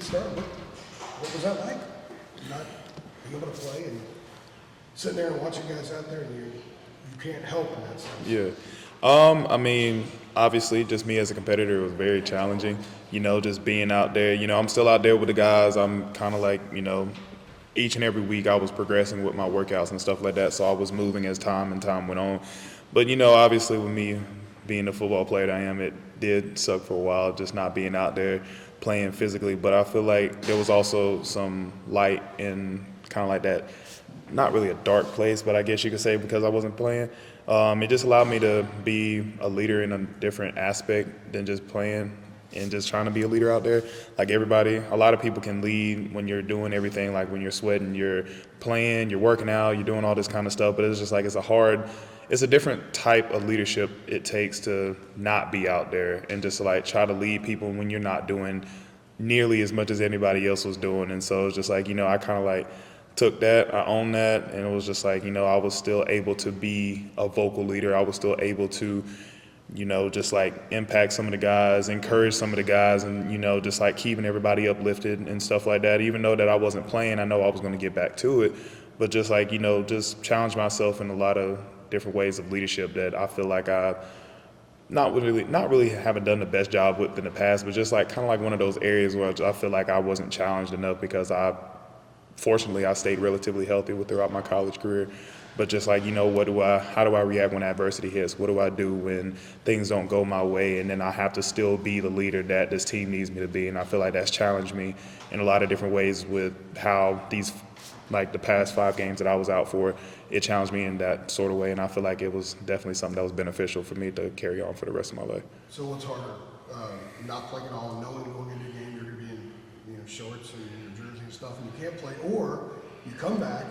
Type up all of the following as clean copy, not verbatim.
start, what was that like? Not being able to play and sitting there and watching guys out there, and you can't help in that sense. Yeah. I mean, obviously, just me as a competitor was very challenging. Just being out there. I'm still out there with the guys. I'm kind of like, each and every week I was progressing with my workouts and stuff like that. So I was moving as time went on. But, obviously with me being the football player that I am, it did suck for a while, just not being out there playing physically. But I feel like there was also some light in kind of like that, not really a dark place, but I guess you could say because I wasn't playing. It just allowed me to be a leader in a different aspect than just playing and just trying to be a leader out there. Like everybody, a lot of people can lead when you're doing everything, like when you're sweating, you're playing, you're working out, you're doing all this kind of stuff, but it's just like it's a different type of leadership it takes to not be out there and just like try to lead people when you're not doing nearly as much as anybody else was doing. And so it's just like, I kind of like took that, I owned that, and it was just like, I was still able to be a vocal leader. I was still able to, just like impact some of the guys, encourage some of the guys, and, just like keeping everybody uplifted and stuff like that. Even though that I wasn't playing, I know I was going to get back to it. But just like, just challenge myself in a lot of different ways of leadership that I feel like I not really haven't done the best job with in the past, but just like kind of like one of those areas where I feel like I wasn't challenged enough because fortunately I stayed relatively healthy throughout my college career. But just like, how do I react when adversity hits? What do I do when things don't go my way? And then I have to still be the leader that this team needs me to be. And I feel like that's challenged me in a lot of different ways with how the past 5 games that I was out for, it challenged me in that sort of way. And I feel like it was definitely something that was beneficial for me to carry on for the rest of my life. So what's harder, not playing at all, knowing going into a game you're going to be in shorts and your jersey and stuff, and you can't play, or you come back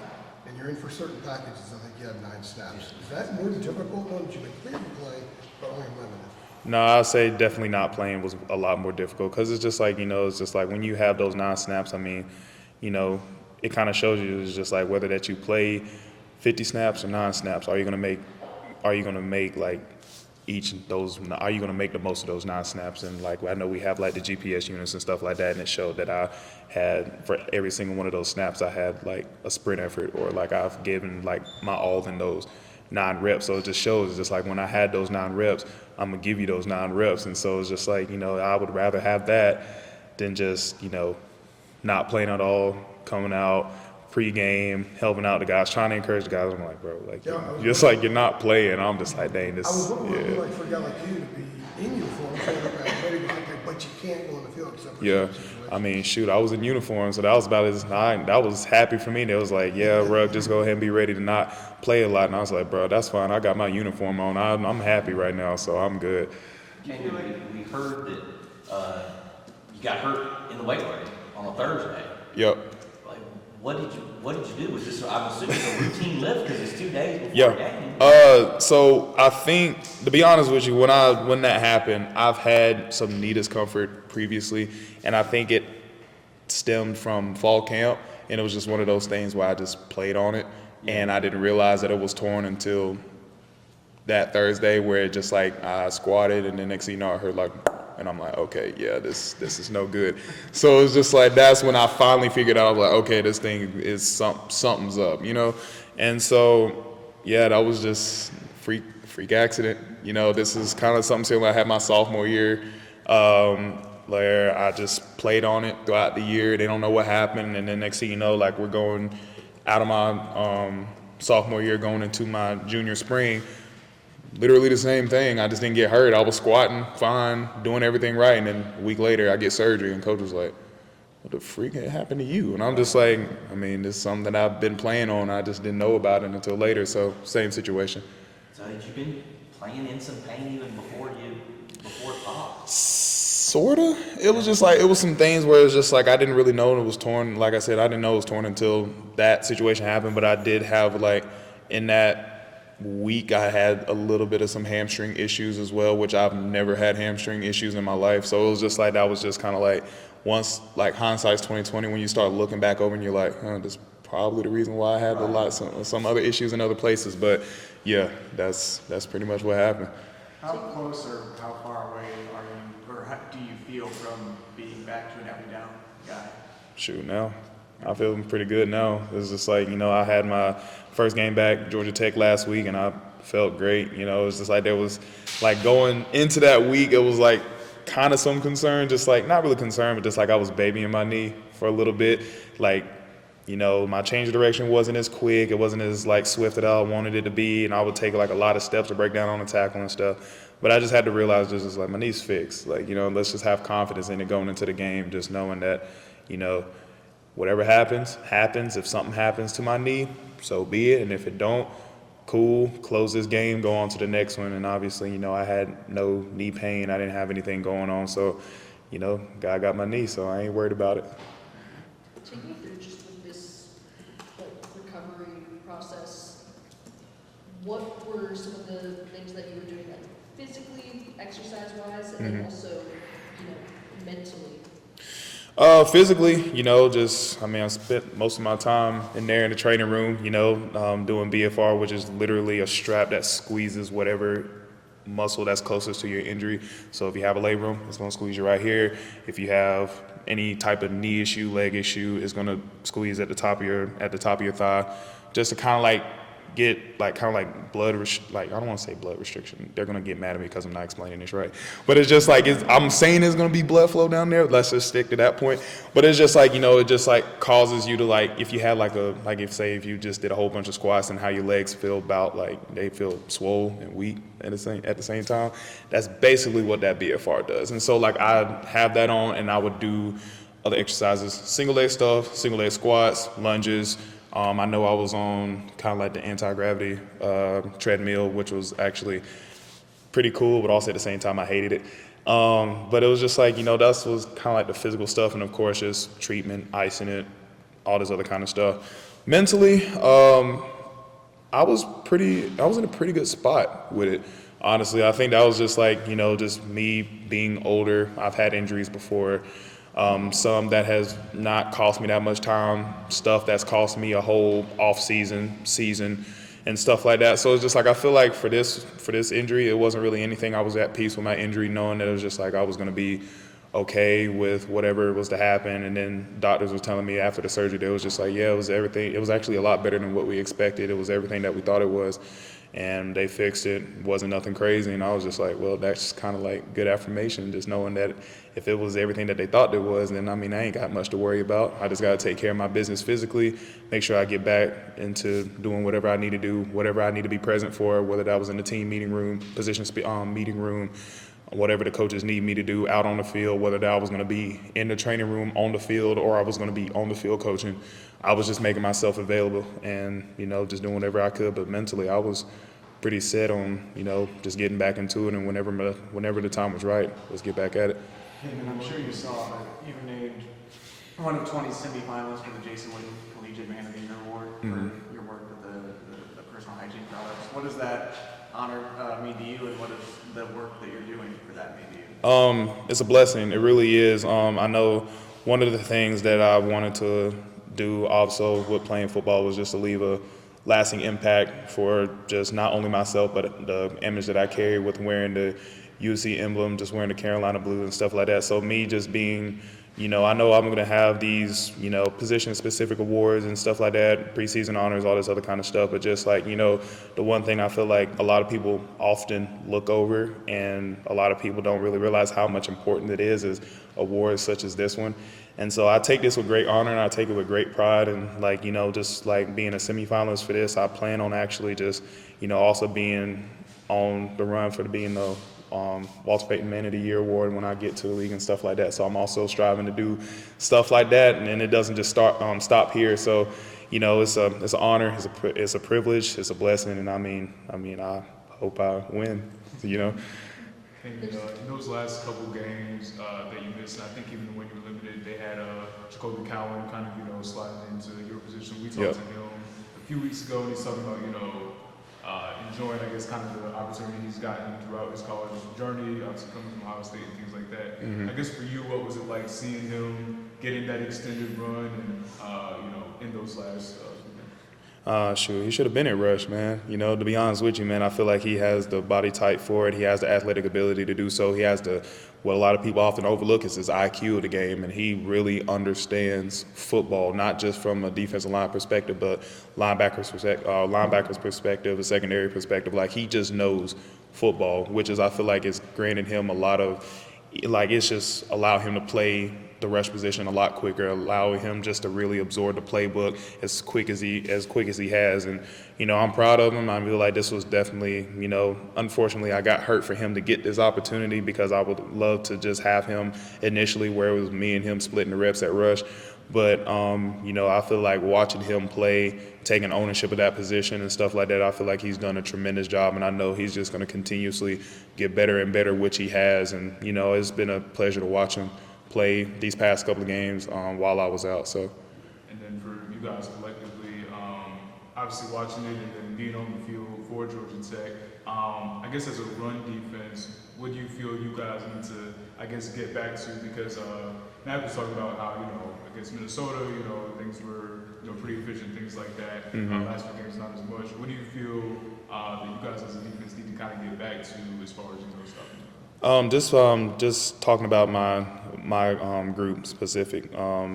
and you're in for certain packages, I think you have 9 snaps. Is that more difficult when you've been cleared to play, but only limited? No, I'd say definitely not playing was a lot more difficult because it's just like, it's just like when you have those 9 snaps, I mean, it kind of shows you it's just like whether that you play 50 snaps or 9 snaps, are you going to make like are you going to make the most of those 9 snaps? And like, I know we have like the GPS units and stuff like that, and it showed that I had, for every single one of those snaps, I had like a sprint effort, or like I've given like my all in those 9 reps. So it just shows, it's just like when I had those 9 reps, I'm going to give you those 9 reps. And so it's just like, I would rather have that than just, not playing at all, coming out, pre-game, helping out the guys, trying to encourage the guys. I'm like, bro, like, just like you're not playing. I'm just like, dang, this. I was wondering what it would be like for a guy like you to be in uniform, but you can't go on the field except for Yeah, I mean, shoot, I was in uniform, so that was about that was happy for me. They was like, yeah, Rugg, just go ahead and be ready to not play a lot. And I was like, bro, that's fine. I got my uniform on. I'm happy right now, so I'm good. We heard that you got hurt in the weight room on a Thursday. Yep. Like, what did you do? Was this, I'm assuming, a routine lift because it's 2 days before a game? So I think, to be honest with you, when that happened, I've had some knee discomfort previously, and I think it stemmed from fall camp, and it was just one of those things where I just played on it, and I didn't realize that it was torn until that Thursday, where it just like I squatted, and the next thing you know, I heard like, and I'm like, okay, yeah, this is no good. So it's just like, that's when I finally figured out, I was like, okay, this thing is something's up, And so, yeah, that was just freak accident. This is kind of something similar I had my sophomore year, where I just played on it throughout the year. They don't know what happened, and then next thing you know, like we're going out of my sophomore year, going into my junior spring. Literally the same thing. I just didn't get hurt. I was squatting fine, doing everything right, and then a week later I get surgery, and coach was like, what the freak happened to you? And I'm just like, I mean, this is something that I've been playing on. I just didn't know about it until later, so same situation. So had you been playing in some pain even before it popped? Sorta. It was just like, it was some things where it was just like I didn't really know it was torn. Like I said, I didn't know it was torn until that situation happened, but I did have like, in that week I had a little bit of some hamstring issues as well, which I've never had hamstring issues in my life. So it was just like, that was just kind of like, once like hindsight's 2020, when you start looking back over and you're like, this is probably the reason why I had some other issues in other places. But yeah, that's pretty much what happened. How close or how far away are you, or or how do you feel from being back to an every down guy? Shoot, now I feel pretty good now. It's just like, I had my first game back, Georgia Tech, last week, and I felt great. It was just like there was, like, going into that week, it was like kind of some concern, just like, not really concern, but just like I was babying my knee for a little bit. Like, my change of direction wasn't as quick. It wasn't as, like, swift that I wanted it to be, and I would take, like, a lot of steps to break down on the tackle and stuff. But I just had to realize just like, my knee's fixed. Like, let's just have confidence in it going into the game, just knowing that, whatever happens. If something happens to my knee, so be it. And if it don't, cool, close this game, go on to the next one. And obviously, I had no knee pain. I didn't have anything going on. So, God got my knee, so I ain't worried about it. Take me through just with this recovery process. What were some of the things that you were doing, like physically, exercise-wise, and then also, mentally? Physically, I spent most of my time in there in the training room, doing BFR, which is literally a strap that squeezes whatever muscle that's closest to your injury. So if you have a labrum, it's going to squeeze you right here. If you have any type of knee issue, leg issue, it's going to squeeze at the top of your thigh, just to kind of like get I don't want to say blood restriction. They're going to get mad at me because I'm not explaining this right. But it's just like, I'm saying there's going to be blood flow down there. Let's just stick to that point. But it's just like, it just like causes you to, like, if you had if you just did a whole bunch of squats and how your legs feel about, like, they feel swole and weak at the same time. That's basically what that BFR does. And so, like, I have that on and I would do other exercises, single leg stuff, single leg squats, lunges. I know I was on kind of like the anti-gravity treadmill, which was actually pretty cool, but also at the same time I hated it. But it was just like, that was kind of like the physical stuff, and of course just treatment, icing it, all this other kind of stuff. Mentally, I was in a pretty good spot with it. Honestly, I think that was just like, just me being older. I've had injuries before. Some that has not cost me that much time, stuff that's cost me a whole season, and stuff like that. So it's just like, I feel like for this injury, it wasn't really anything. I was at peace with my injury, knowing that it was just like I was going to be okay with whatever was to happen. And then doctors were telling me after the surgery, they was just like, yeah, it was everything. It was actually a lot better than what we expected. It was everything that we thought it was. And they fixed it. It wasn't nothing crazy. And I was just like, well, that's kind of like good affirmation, just knowing that if it was everything that they thought it was, then I ain't got much to worry about. I just got to take care of my business physically, make sure I get back into doing whatever I need to do, whatever I need to be present for, whether that was in the team meeting room, meeting room, whatever the coaches need me to do out on the field, whether that I was going to be in the training room on the field or I was going to be on the field coaching. I was just making myself available and, just doing whatever I could. But mentally, I was pretty set on, just getting back into it. And whenever the time was right, let's get back at it. And I'm sure you saw that you were named one of 20 semifinalists for the Jason Witten Collegiate Man of the Year Award for your work with the personal hygiene products. What does that honor mean to you, and what does the work that you're doing for that mean to you? It's a blessing. It really is. I know one of the things that I wanted to do also with playing football was just to leave a lasting impact for just not only myself, but the image that I carry with wearing the UNC emblem, just wearing the Carolina blue and stuff like that. So me just being, I know I'm going to have these, position-specific awards and stuff like that, preseason honors, all this other kind of stuff. But just like, the one thing I feel like a lot of people often look over and a lot of people don't really realize how much important it is awards such as this one. And so I take this with great honor and I take it with great pride. And like, just like being a semifinalist for this, I plan on actually just, also being on the run for being the Walter Payton Man of the Year award when I get to the league and stuff like that. So I'm also striving to do stuff like that, and it doesn't just stop here. So, it's an honor, it's a privilege, it's a blessing, and I hope I win. And in those last couple games that you missed, and I think even when you were limited, they had Jobe Cowden kind of sliding into your position. We talked to him a few weeks ago, and he's talking about enjoying, I guess, kind of the opportunity he's gotten throughout his college journey, obviously coming from Ohio State and things like that. I guess for you, what was it like seeing him getting that extended run and in those last? He should have been at Rush, man. You know, to be honest with you, man, I feel like he has the body type for it. He has the athletic ability to do so. He has what a lot of people often overlook is his IQ of the game, and he really understands football, not just from a defensive line perspective, but linebackers perspective, a secondary perspective. Like, he just knows football, which is, I feel like, it's granted him a lot of, like, it's just allowed him to play the rush position a lot quicker, allowing him just to really absorb the playbook as quick as he has. And, you know, I'm proud of him. I feel like this was definitely, you know, unfortunately I got hurt for him to get this opportunity, because I would love to just have him initially where it was me and him splitting the reps at rush. But, you know, I feel like watching him play, taking ownership of that position and stuff like that, I feel like he's done a tremendous job, and I know he's just going to continuously get better and better, which he has. And, you know, it's been a pleasure to watch him play these past couple of games while I was out. So. And then for you guys collectively, obviously watching it and then being on the field for Georgia Tech, I guess as a run defense, what do you feel you guys need to, I guess, get back to? Because Matt was talking about how, you know, I guess Minnesota, you know, things were, you know, pretty efficient, things like that. Last few games not as much. What do you feel that you guys as a defense need to kind of get back to as far as, you know, stopping? Just talking about my group specific.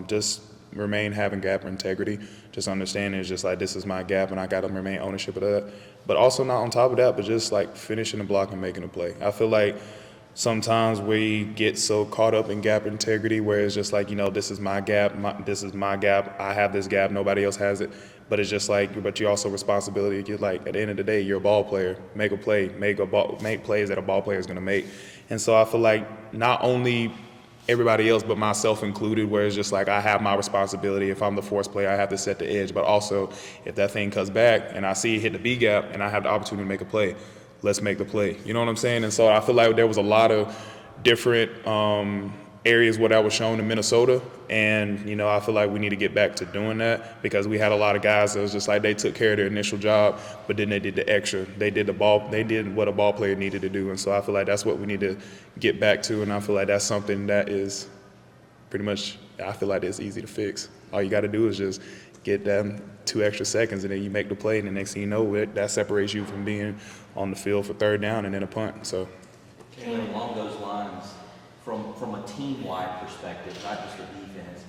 Just remain having gap integrity. Just understanding it's just like, this is my gap, and I got to remain ownership of that. But also not on top of that, but just like finishing the block and making a play. I feel like sometimes we get so caught up in gap integrity where it's just like, you know, this is my gap, this is my gap, I have this gap, nobody else has it. But it's just like, but you're also responsibility. You're like, at the end of the day, you're a ball player. Make a play, make plays that a ball player is going to make. And so I feel like not only everybody else, but myself included, where it's just like, I have my responsibility. If I'm the force player, I have to set the edge. But also, if that thing cuts back and I see it hit the B gap and I have the opportunity to make a play, let's make the play. You know what I'm saying? And so I feel like there was a lot of different areas where that was shown in Minnesota. And, you know, I feel like we need to get back to doing that, because we had a lot of guys that was just like, they took care of their initial job, but then they did the extra. They did what a ball player needed to do. And so I feel like that's what we need to get back to. And I feel like that's something that is pretty much, I feel like it's easy to fix. All you got to do is just get them 2 extra seconds, and then you make the play, and the next thing you know, that separates you from being on the field for third down and then a punt. So, And along those lines, from a team-wide perspective, not just the defense,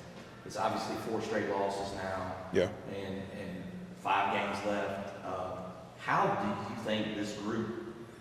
it's obviously 4 straight losses now. yeah. And 5 games left. How do you think this group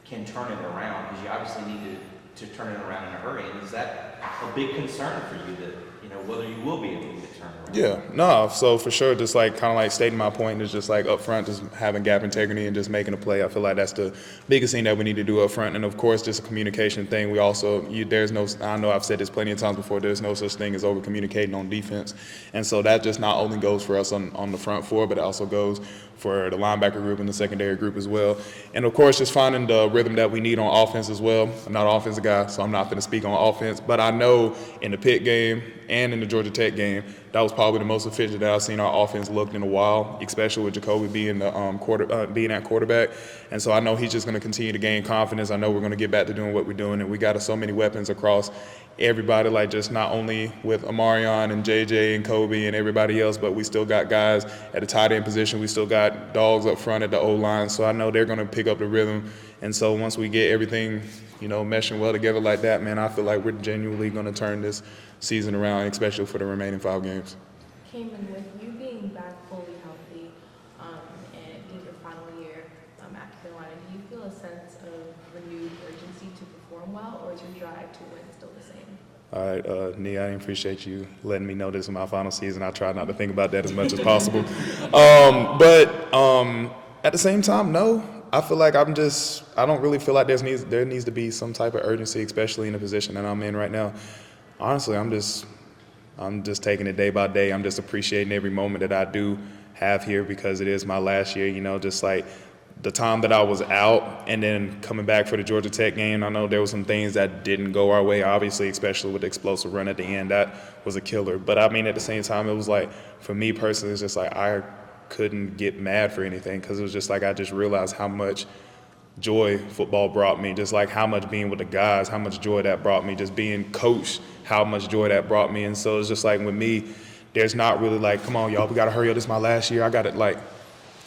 can turn it around? Because you obviously need to turn it around in a hurry. And is that a big concern for you, that, you know, whether you will be able to get it turned around? Yeah, no, so for sure, just like kind of like stating my point is just like up front, just having gap integrity and just making a play. I feel like that's the biggest thing that we need to do up front. And of course, just a communication thing. We also, I know I've said this plenty of times before, there's no such thing as over communicating on defense. And so that just not only goes for us on the front 4, but it also goes for the linebacker group and the secondary group as well. And of course, just finding the rhythm that we need on offense as well. I'm not an offensive guy, so I'm not going to speak on offense, but I know in the Pitt game and in the Georgia Tech game, that was probably the most efficient that I've seen our offense looked in a while, especially with Jobe being the being at quarterback. And so I know he's just going to continue to gain confidence. I know we're going to get back to doing what we're doing, and we got so many weapons across everybody, like just not only with Amarion and JJ and Kobe and everybody else, but we still got guys at the tight end position. We still got dogs up front at the O-line. So I know they're going to pick up the rhythm. And so once we get everything, you know, meshing well together like that, man, I feel like we're genuinely going to turn this season around, especially for the remaining 5 games. Kaimon, with you being back fully healthy and in your final year at Carolina, do you feel a sense of renewed urgency to perform well, or is your drive to win still the same? All right, Nia, I appreciate you letting me know this is my final season. I try not to think about that as much as possible. But at the same time, no. I feel like I don't really feel like there needs to be some type of urgency, especially in the position that I'm in right now. Honestly, I'm just taking it day by day. I'm just appreciating every moment that I do have here, because it is my last year, you know, just like the time that I was out and then coming back for the Georgia Tech game. I know there were some things that didn't go our way, obviously, especially with the explosive run at the end. That was a killer. But I mean, at the same time, it was like, for me personally, it's just like I couldn't get mad for anything, because it was just like I just realized how much joy football brought me, just like how much being with the guys, how much joy that brought me, just being coached, how much joy that brought me. And so it's just like with me, there's not really like, come on, y'all, we got to hurry up. This is my last year. I got it. Like,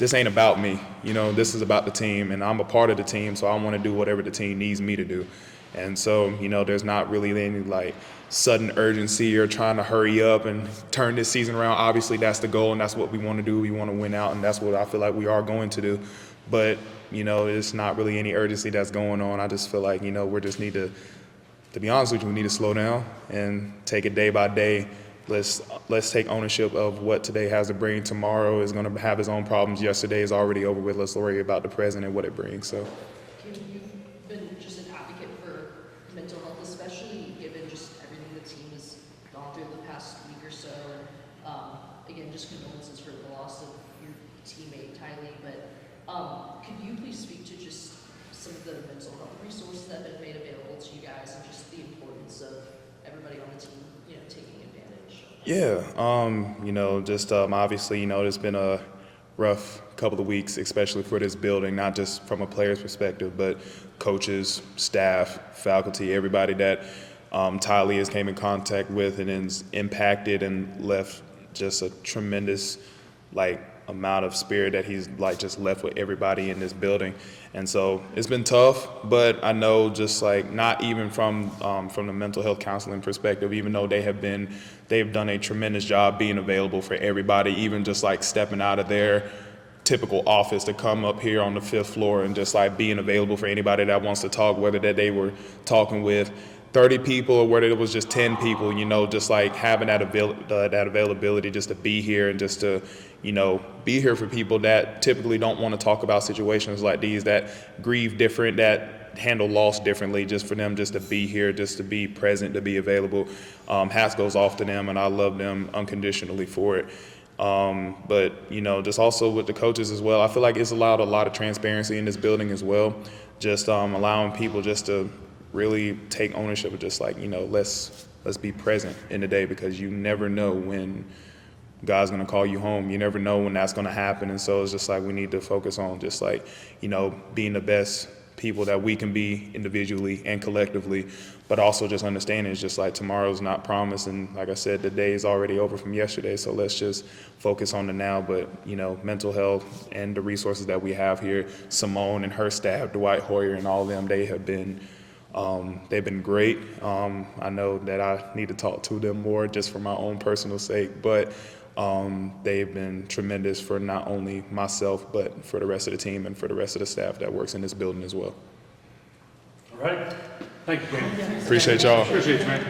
this ain't about me. You know, this is about the team, and I'm a part of the team, so I want to do whatever the team needs me to do. And so, you know, there's not really any like sudden urgency or trying to hurry up and turn this season around. Obviously, that's the goal, and that's what we want to do. We want to win out, and that's what I feel like we are going to do. But, you know, it's not really any urgency that's going on. I just feel like, you know, we just need to be honest with you, we need to slow down and take it day by day. Let's take ownership of what today has to bring. Tomorrow is going to have its own problems. Yesterday is already over with. Let's worry about the present and what it brings. So. Kim, you've been just an advocate for mental health, especially given just everything the team has gone through the past week or so. And again, just condolences for the loss of your teammate Tylee. But could you please speak to just some of the mental health resources that have been made available to you guys, and just the importance of everybody on the team, you know, taking advantage? Yeah, you know, just obviously, you know, there's been a rough couple of weeks, especially for this building, not just from a player's perspective, but coaches, staff, faculty, everybody that Tylee has came in contact with and is impacted and left just a tremendous, like, amount of spirit that he's like just left with everybody in this building. And so it's been tough, but I know just like not even from the mental health counseling perspective, even though they've done a tremendous job being available for everybody, even just like stepping out of their typical office to come up here on the 5th floor and just like being available for anybody that wants to talk, whether that they were talking with 30 people or whether it was just 10 people, you know, just like having that availability just to be here and just to, you know, be here for people that typically don't want to talk about situations like these, that grieve different, that handle loss differently, just for them just to be here, just to be present, to be available. Hats goes off to them, and I love them unconditionally for it. But, you know, just also with the coaches as well, I feel like it's allowed a lot of transparency in this building as well, just allowing people just to really take ownership of just like, you know, let's be present in the day, because you never know when God's going to call you home. You never know when that's going to happen. And so it's just like we need to focus on just like, you know, being the best people that we can be individually and collectively, but also just understanding it's just like tomorrow's not promised. And like I said, the day is already over from yesterday. So let's just focus on the now. But, you know, mental health and the resources that we have here, Simone and her staff, Dwight Hoyer and all of them, they've been great. I know that I need to talk to them more just for my own personal sake, but they've been tremendous for not only myself, but for the rest of the team and for the rest of the staff that works in this building as well. All right. Thank you, Kaimon. Appreciate y'all. Appreciate you, man.